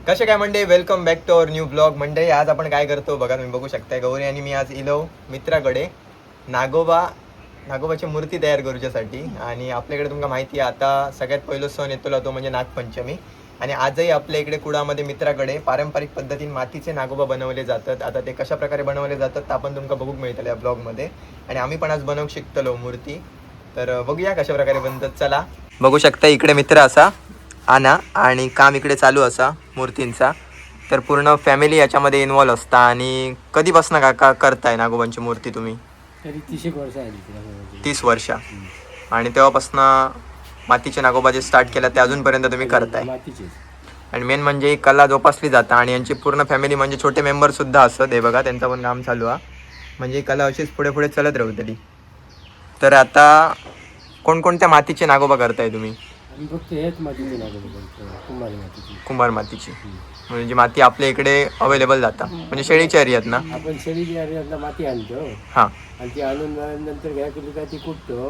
कसे काय मंडळी, welcome back to our new blog. मंडळी आज आपण काय करतो बघा, तुम्ही बघू शकताय. गौरी आणि मी आज इलो मित्राकडे नागोबाची मूर्ती तयार करूच्यासाठी. आणि आपल्याकडे तुमका माहिती आहे आता सगळ्यात पहिला सण येतो तो म्हणजे नागपंचमी. आणि आजही आपल्या इकडे कुडामध्ये मित्राकडे पारंपरिक पद्धतीने मातीचे नागोबा बनवले जातात. आता ते कशा प्रकारे बनवले जातात ते आपण तुमका बघूक मिळतले या ब्लॉगमध्ये. आणि आम्ही पण आज बनवूक शिकतलो मूर्ती, तर बघूया कशा प्रकारे बनतात. चला बघू शकता, इकडे मित्र असा आना आणि काम इकडे चालू असा मूर्तींचा. तर पूर्ण फॅमिली याच्यामध्ये इन्वॉल्व असता. आणि कधीपासून काका करताय नागोबांची मूर्ती तुम्ही? तरी 30 वर्ष आली. 30 वर्ष. आणि तेव्हापासून मातीचे नागोबा जे स्टार्ट केलं ते अजूनपर्यंत तुम्ही करताय. मातीचेच. आणि मेन म्हणजे ही कला जोपासली जाता. आणि यांची पूर्ण फॅमिली म्हणजे छोटे मेंबर सुद्धा असत. हे बघा त्यांचं पण काम चालू आहे. म्हणजे ही कला अशीच पुढे पुढे चलत राहू तरी. तर आता कोणकोणत्या मातीचे नागोबा करताय तुम्ही? आम्ही फक्त हेच मातीचे नागोबा बनतो, कुंभारी मातीची. कुंभार मातीची. म्हणजे माती आपल्या इकडे अवेलेबल जाता, म्हणजे शेळीच्या एरियात ना? आपण शेळीच्या एरियातला माती आणतो. हां, आणि ती आणून नंतर घ्या केली काय ती कुटतो.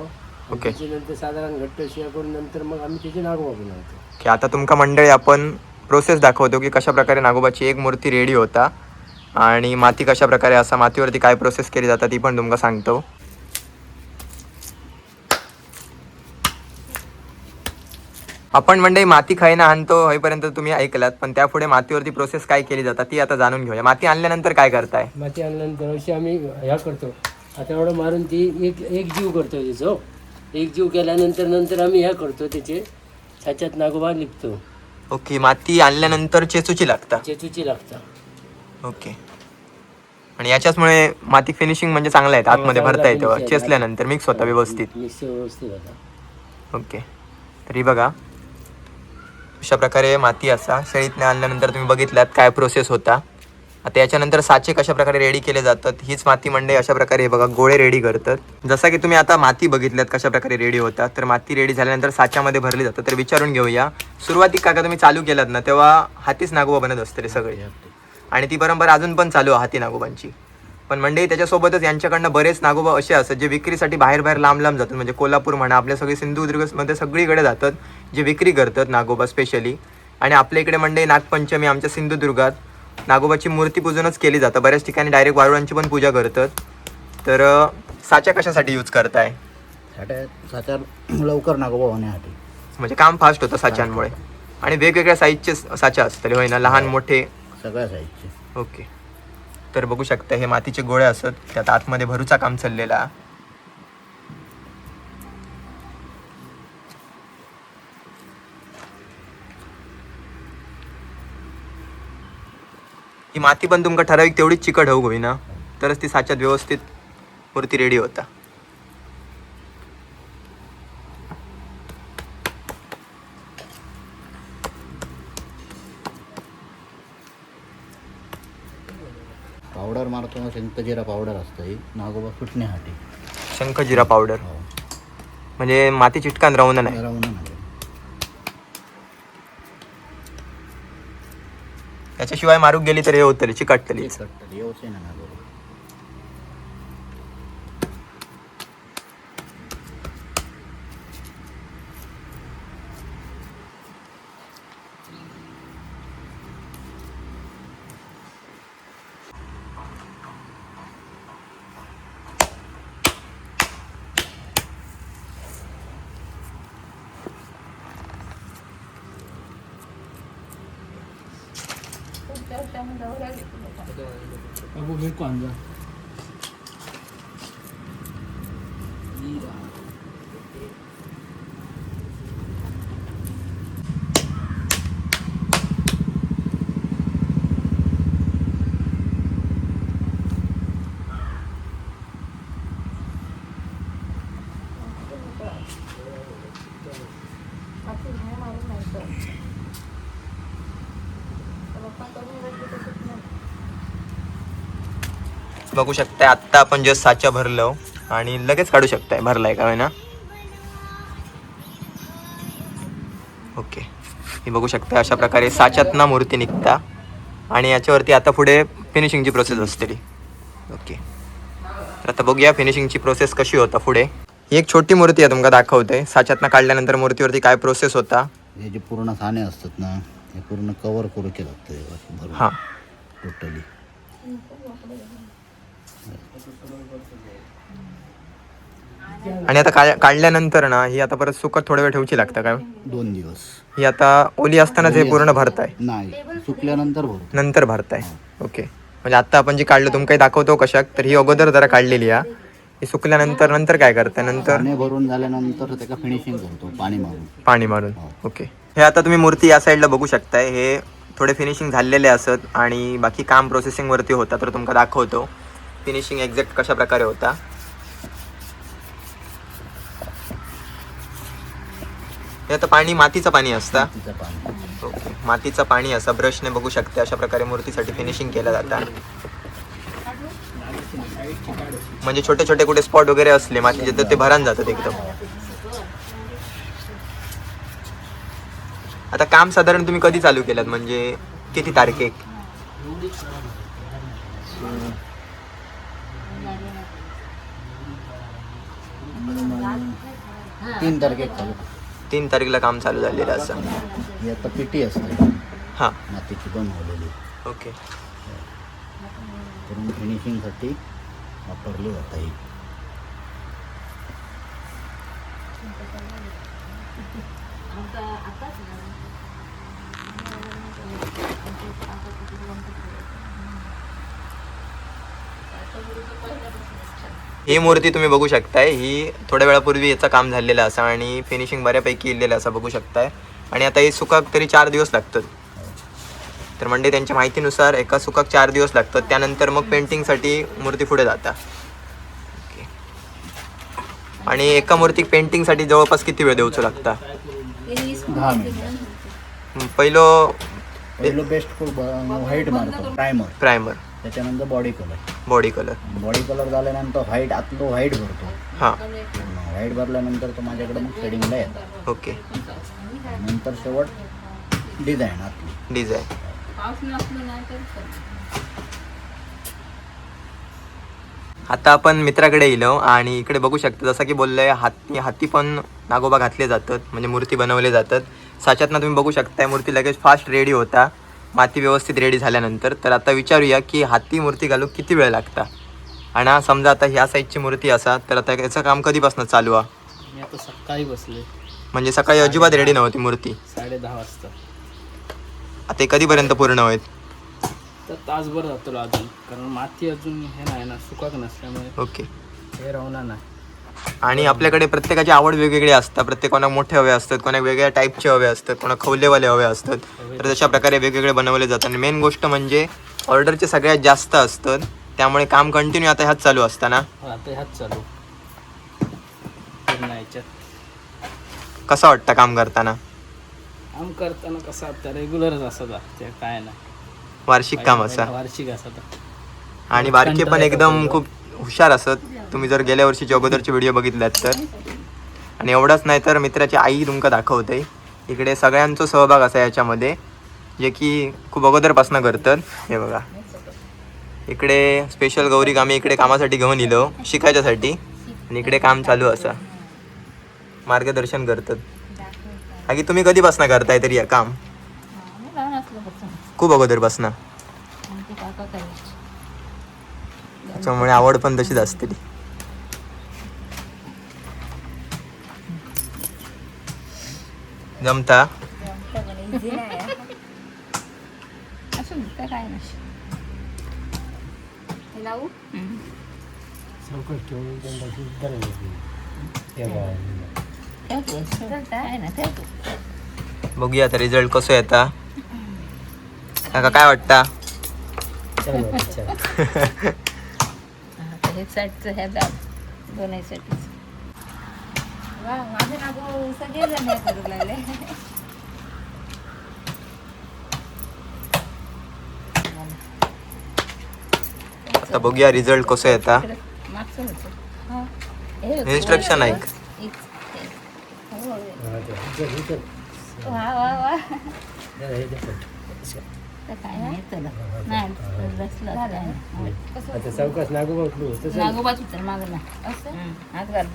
ओके. त्याच्यानंतर साधारण घट्ट शिया करून नंतर मग आम्ही त्याचे नागोबा बनवतो. की आता तुमका मंडळी आपण प्रोसेस दाखवतो की कशा प्रकारे नागोबाची एक मूर्ती रेडी होता. आणि माती कशा प्रकारे असा मातीवरती काय प्रोसेस केली जातात ती पण तुमका सांगतो. आपण मंडळी माती खायना आणतो होईपर्यंत तुम्ही ऐकलात, पण त्यापुढे मातीवरती प्रोसेस काय केली जातात ती आता जाणून घेऊया. माती आणल्यानंतर काय करताय? माती आणल्यानंतर अशी आम्ही ह्या करतो, आता एवढं मारून ती एक जीव करतो. त्याचं एक जीव केल्यानंतर आम्ही ह्या करतो, त्याचे साच्यात नागोबा लिपतो. ओके. माती आणल्यानंतर चेचूची लागता. चेचूची लागतं. ओके. आणि याच्याचमुळे माती फिनिशिंग म्हणजे चांगला आहे, आतमध्ये भरता येतं, चेचल्यानंतर मिक्स होता व्यवस्थित. मिक्स व्यवस्थित होता. ओके. तरी बघा अशा प्रकारे माती असा शेळीतने आणल्यानंतर तुम्ही बघितलात काय प्रोसेस होता. आता याच्यानंतर साचे कशा प्रकारे रेडी केले जातात. हीच माती मंडई अशा प्रकारे हे बघा गोळे रेडी करतात. जसं की तुम्ही आता माती बघितल्यात कशा प्रकारे रेडी होतात. तर माती रेडी झाल्यानंतर साच्यामध्ये भरली जातात. तर विचारून घेऊया, सुरुवाती काका तुम्ही चालू केलात ना तेव्हा हातीच नागोबा बनत असते रे सगळे, आणि ती परंपरा अजून पण चालू आहे हाती नागोबांची. पण मंडई त्याच्यासोबतच यांच्याकडनं बरेच नागोबा असे असतात जे विक्रीसाठी बाहेर लांब जातात. म्हणजे कोल्हापूर म्हणा, आपल्या सगळे सिंधुदुर्गमध्ये सगळीकडे जातात जे विक्री करतात नागोबा स्पेशली. आणि आपल्या इकडे मंडई नागपंचमी आमच्या सिंधुदुर्गात नागोबाची मूर्ती पूजनच केली जातं. बऱ्याच ठिकाणी डायरेक्ट वारुळांची पण पूजा करतात. तर साच्या कशासाठी यूज करताय? साच्या लवकर नागोबा होण्यासाठी. म्हणजे काम फास्ट होतं साच्यांमुळे. आणि वेगवेगळ्या साईजचे साच्या असतात होय ना, लहान मोठे सगळ्या साईजचे. ओके. तर बघू शकता हे मातीचे गोळे असत, त्यात आतमध्ये भरूचा काम चाललेला. ही माती पण तुमका ठराविक तेवढीच चिकट होऊ होईना, तरच ती साच्यात व्यवस्थित मूर्ती रेडी होता. पावडर मारतो, शंखजिरा पावडर असतं ही नागोबा सुटण्यासाठी. शंखजिरा पावडर हो. म्हणजे माती चिटकान राहून नाही. राहून नाही. त्याच्याशिवाय मारूक गेली तर हे होतं चिकटतली. व्यवस्थित ना नागोबा. बघू शकताय आत्ता आपण जस्ट साच्या भरलो आणि लगेच काढू शकताय भरलाय का ना. ओके. हे बघू शकता अशा प्रकारे साच्यातनं मूर्ती निघता. आणि याच्यावरती आता पुढे फिनिशिंगची प्रोसेस असते. ओके. तर आता बघूया फिनिशिंगची प्रोसेस कशी होता पुढे. ही एक छोटी मूर्ती आहे तुमका दाखवते. साच्यातनं काढल्यानंतर मूर्तीवरती काय प्रोसेस होता. हे जे पूर्ण साने असतात ना, हे पूर्ण कवर करू के लागतं हां टोटली. आणि आता काढल्यानंतर ना ही आता परत सुकत थोडा वेळ ठेवची लागतं काय? 2 दिवस. ही आता ओली असतानाच हे पूर्ण भरताय नाही, सुकल्यानंतर भरतो. नंतर भरताय. ओके, म्हणजे आता आपण जी काढलं तुम्ही काही दाखवतो कशाक, तर ही अगोदर जरा काढलेली आहे. ही सुकल्यानंतर नंतर काय करताय? नंतर पाणी भरून झाल्यानंतर त्याला फिनिशिंग करतो पाणी मारून. ओके. हे आता तुम्ही मूर्ती या साईडला बघू शकताय. हे थोडे फिनिशिंग झालेले असत आणि बाकी काम प्रोसेसिंग वरती होता, तर तुमका दाखवतो फिनिशिंग एक्झॅक्ट कशा प्रकारे होता. हे आता पाणी मातीचं पाणी असतं. तिचं पाणी. ओके, मातीचं पाणी असं ब्रशने बघू शकते. अशा प्रकारे मूर्तीसाठी फिनिशिंग केलं जातं. म्हणजे छोटे छोटे कुठे स्पॉट वगैरे असले मातीचे तर ते भरान जातात एकदम. आता काम साधारण तुम्ही कधी चालू केलं, म्हणजे किती तारखेक? 3 तारखेक चालू. 3 तारखेला काम चालू झालेलं असं. ही आता पिटी असते हां मातीची बनवलेली. ओके. करून फिनिशिंगसाठी वापरली जाते ही. ही मूर्ती तुम्ही बघू शकताय. ही थोड्या वेळापूर्वी याचं काम झालेलं असं आणि फिनिशिंग बऱ्यापैकी इलेलं असं बघू शकताय. आणि आता ही सुकाक तरी 4 दिवस लागतात. तर म्हणजे त्यांच्या माहितीनुसार एका सुकाक 4 दिवस लागतात. त्यानंतर मग पेंटिंगसाठी मूर्ती पुढे जाता. ओके. आणि एका मूर्तीक पेंटिंगसाठी जवळपास किती वेळ देऊचो लागता? 10 मिनिटं. पहिलं बेस्ट व्हाईट मारतो प्रायमर, त्याच्यानंतर बॉडी कलर झाल्यानंतर व्हाईट भरतो. हां व्हाईट भरल्यानंतर तो माझ्याकडे मग शेडिंगला येतो. ओके. नंतर शेवट डिझाईन. आता आपण मित्राकडे गेलो आणि इकडे बघू शकता जसं की बोललंय हाती पण नागोबा घातले जातात, म्हणजे मूर्ती बनवले जातात. साच्यातनं तुम्ही बघू शकताय मूर्ती लगेच फास्ट रेडी होता माती व्यवस्थित रेडी झाल्यानंतर. तर आता विचारूया की हाती मूर्ती घालूक किती वेळ लागता. आणि समजा आता ह्या साईजची मूर्ती असा, तर आता याचं काम कधीपासून चालू आहे? मी आता सकाळी बसले, म्हणजे सकाळी अजिबात रेडी नव्हती मूर्ती. 10:30 वाजता. आता हे कधीपर्यंत पूर्ण होईल? तर तासभर जातो अजून, कारण माती अजून हे नाही ना, सुकाक नसल्यामुळे ओके. हे राहणार नाही. आणि आपल्याकडे प्रत्येकाची आवड वेगवेगळी असतात. प्रत्येकाला मोठे हवे असतात, कोणा वेगळ्या टाईपचे हवे असतात, कोणा खवलेवाले हवे असतात. तर तशा प्रकारे वेगवेगळे बनवले जातात. आणि मेन गोष्ट म्हणजे ऑर्डरचे सगळ्यात जास्त असतात, त्यामुळे काम कंटिन्यू आता ह्याच चालू असताना. आता ह्याच चालू पूर्ण याच्यात. कसं वाटतं काम करताना? काम करताना कसं आता रेग्युलरच असं ते काय नाही, वार्षिक काम असं. वार्षिक असं. आणि बारके पण एकदम खूप हुशार असत. तुम्ही जर गेल्या वर्षीचे अगोदरचे व्हिडिओ बघितल्यात तर. आणि एवढंच नाही तर मित्राची आई तुमका दाखवते. इकडे सगळ्यांचा सहभाग असा याच्यामध्ये, जे की खूप अगोदरपासून करतात. हे बघा, इकडे स्पेशल गौरीक आम्ही इकडे कामासाठी घेऊन येलो शिकायच्यासाठी, आणि इकडे काम चालू असं मार्गदर्शन करतात. बाकी तुम्ही कधीपासून करताय तरी या काम? खूप अगोदरपासून. त्याच्यामुळे आवड पण तशीच असते. जमता? बघूया आता रिझल्ट कसं येता. काका काय वाटता? आता बघूया रिझल्ट कसं येता. इन्स्ट्रक्शन ऐक. चौकास नागोबा नागोबाच उतर मागं ना हात घाल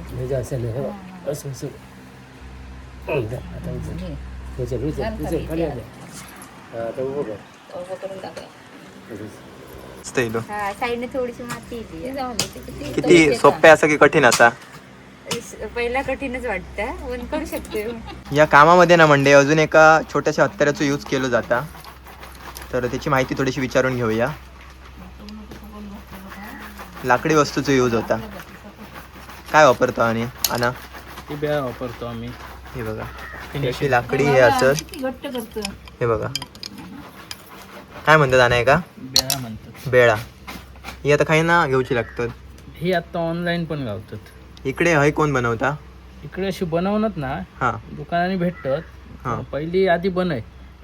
असं असं आता खाली आता उभं कर उभं करून दाखव. मस्त येईल. साईडने थोडीशी माती येते. ते जाऊन दे, ते किती किती तोच सोपे असा की कठीण असा. पहिला कठीणच वाटतं पण करू शकते. या कामामध्ये ना म्हणजे अजून एका छोट्याशा हत्याराचं यूज केलं जाता, तर त्याची माहिती थोडीशी विचारून घेऊया. लाकडी वस्तूचा यूज होता. काय वापरतो आणि आणा ती बेळा वापरतो आम्ही. हे बघा, अशी लाकडी हे असत. किती घट्ट करतो. हे बघा काय म्हणतात आणा का बेळा म्हणतात. बेळा. ही आता काही ना घेऊची लागतात. ही आता ऑनलाईन पण गावतात. इकडे हय कोण बनवता? इकडे अशी बनवणार ना हां दुकानाने भेटतात. हां. पहिली आधी बनय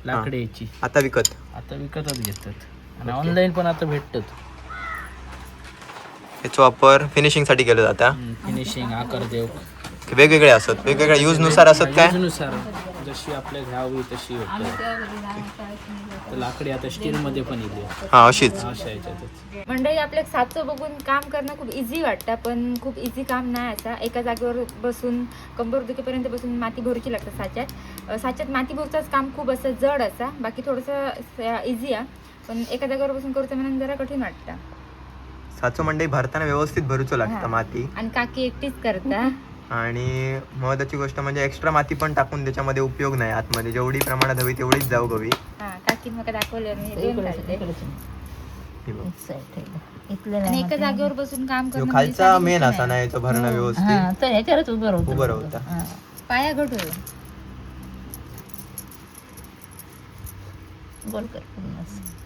लाकड्याची, आता विकत. आता विकतच घेतात. आणि ऑनलाईन पण आता भेटतात. याचा वापर फिनिशिंगसाठी केला जाता. फिनिशिंग आकार देव वेगवेगळे असत, वेगवेगळ्या यूज नुसार असत काय. नुसार जशी आपल्या घ्यावी तशी होतं. तर लाकडी आता स्टील मध्ये पण येते. हा अशीच. अशा याच्यातच. मंडळी आपल्या साचो बघून काम करणं खूप इझी वाटतं पण खूप इझी काम नाही. असा एका जागेवर बसून कंबर दुखीपर्यंत बसून माती भरूची लागतं साच्यात. साच्यात माती भरचाच काम खूप असं जड असा, बाकी थोडंसं इझी आहे पण एका जागेवर बसून करूचं म्हणून जरा कठीण वाटतं. साचो मंडई भरताना व्यवस्थित भरूचं लागतं माती. आणि काकी एकटीच करता. आणि महत्वाची गोष्ट म्हणजे एक्स्ट्रा माती पण टाकून त्याच्यामध्ये उपयोग नाही. आतमध्ये जेवढी प्रमाणात हवी तेवढीच जाऊ हवी. हा काकी मग दाखवलं मी दोन काढते. हे बघ. इथलं आणि नाही एका जागेवर बसून काम जो करणं खालचा म्हणजे मेन साधी असा गोष्ट ना याचं भरणं व्यवस्थित हा, तर ह्याच्यावरच उभं राहतो. उभं राहता. हा. नाही. पाया घट होईल. गोल कर पूर्ण असं.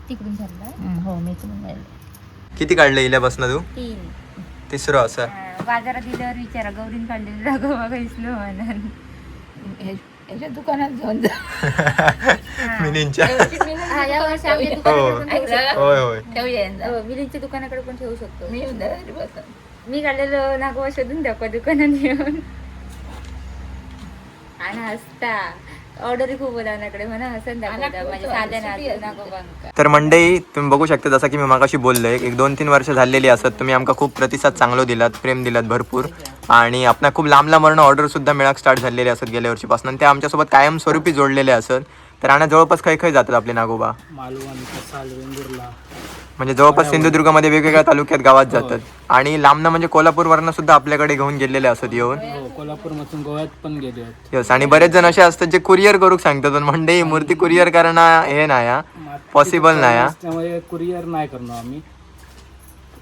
तिकडून झालं. हो मी तुम्ही राहिले. किती काढलं इल्यापासून तू? 3. तिसरं असं. बाजारात दिल्यावर विचारा गौरीन काढलेली दाखव बघा इसलो म्हणून. ह्याच्या दुकानात घेऊन जा. मिनींच्या. हा, या वर्षी आमच्या दुकानाकडे पण ठेवू शकतो. होय होय. ठेवूया यंदा. हो, मिलिंदच्या दुकानाकडे पण ठेवू शकतो. मी येऊन जाणार बस. मी काढलेलं नागोबा शोधून दाखवा दुकानात येऊन. आणि हसता ऑर्डर खूप होताकडे म्हणा हसन दाखवता म्हणजे साध्या नागोबांका. तर मंडई तुम्ही बघू शकता जसं की मी मागाशी बोललोय, 1-2-3 वर्ष झालेली असत. तुम्ही आमका खूप प्रतिसाद चांगलो दिलात, प्रेम दिलात भरपूर. आणि आपल्या खूप लांब लांबवरून ऑर्डर सुद्धा मिळाक स्टार्ट झालेले असत गेल्या वर्षीपासून. आणि ते आमच्यासोबत कायमस्वरूपी जोडलेले असत. तर आणि जवळपास खै खै जातात आपले नागोबा. मालवण, कसाल, वेंगुर्ला. म्हणजे जवळपास सिंधुदुर्गमध्ये वेगवेगळ्या तालुक्यात गावात जातात. आणि लांबनं म्हणजे कोल्हापूरवरनं सुद्धा आपल्याकडे घेऊन गेलेले असत येऊन. हो, कोल्हापूरमधून गोव्यात पण गेले आहेत. यस. आणि बरेच जण असे असतात जे कुरिअर करूक सांगतात पण मंडई मूर्ती कुरिअर करणं हे नाही, पॉसिबल नाही. त्यामुळे कुरिअर नाही करणार आम्ही.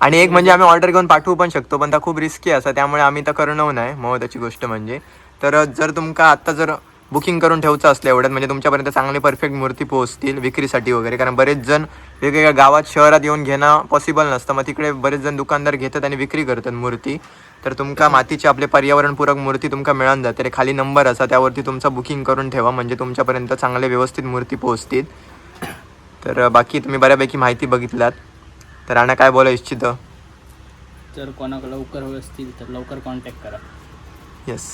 आणि एक म्हणजे आम्ही ऑर्डर घेऊन पाठवू पण शकतो पण त्या खूप रिस्की असा, त्यामुळे आम्ही तर करणं नाही. महत्त्वाची गोष्ट म्हणजे तर जर तुमका आता जर बुकिंग करून ठेवचं असलं एवढ्यात म्हणजे तुमच्यापर्यंत चांगली परफेक्ट मूर्ती पोहोचतील विक्रीसाठी वगैरे. कारण बरेच जण वेगवेगळ्या गावात शहरात येऊन घेणं पॉसिबल नसतं. मग तिकडे बरेच जण दुकानदार घेतात आणि विक्री करतात मूर्ती. तर तुमका मातीची आपले पर्यावरणपूरक मूर्ती तुमका मिळून जाते. रे खाली नंबर असा त्यावरती तुमचा बुकिंग करून ठेवा म्हणजे तुमच्यापर्यंत चांगले व्यवस्थित मूर्ती पोहोचतील. तर बाकी तुम्ही बऱ्यापैकी माहिती बघितलात. तर आणि काय बोला इच्छितं? जर कोणाकडे लवकर हवे असतील तर लवकर कॉन्टॅक्ट करा. येस.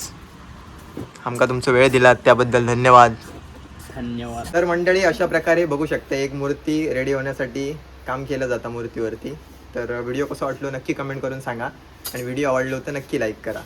आमका तुमचा वेळ दिलात त्याबद्दल धन्यवाद. धन्यवाद. तर मंडळी अशा प्रकारे बघू शकता एक मूर्ती रेडी होण्यासाठी काम केलं जातं मूर्तीवरती. तर व्हिडिओ कसा वाटलो नक्की कमेंट करून सांगा आणि व्हिडिओ आवडलो तर नक्की लाईक करा.